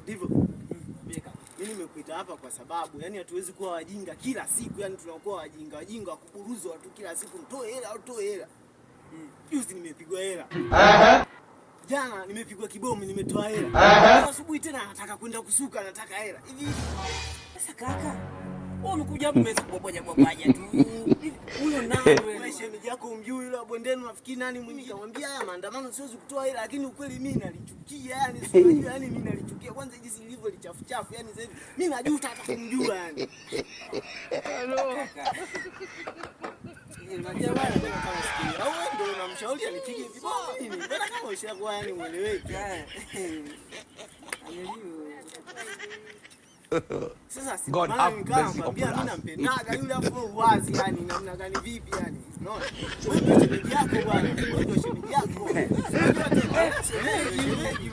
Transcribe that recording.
Ndivyo. Mimi nimekuita hapa kwa sababu yani hatuwezi kuwa wajinga kila siku, yani tunakuwa wajinga wakuburuzwa tu kila siku, mtoe hela au toe hela. Juzi nimepigwa hela. Jana nimepigwa kibomu, nimetoa hela. Asubuhi tena nataka kwenda kusuka, nataka hela. Hivi sasa kaka, wewe umekuja hapo umeboboja tu. Huyo nani wewe? Shemeji yako umjui yule bondeni, unafikiri nani mwingi? Nikamwambia haya maandamano siwezi kutoa hela, lakini ukweli mimi nalichukia, yani sio yani mimi nalichukia. Kwanza jinsi lilivyo lichafu yani sasa hivi mimi najuta hata kumjua yani. Hello. Unajua bwana kama sikia. Au wewe ndio unamshauri anipige vibao nini? Mbona kama ushakuwa yani mueleweki? Sasa si God have mercy upon us. Mimi nampendaga yule hapo wazi yani namna gani vipi yani? Unaona? Wewe ndio shemeji yako bwana. Wewe ndio shemeji yako. Shemeji.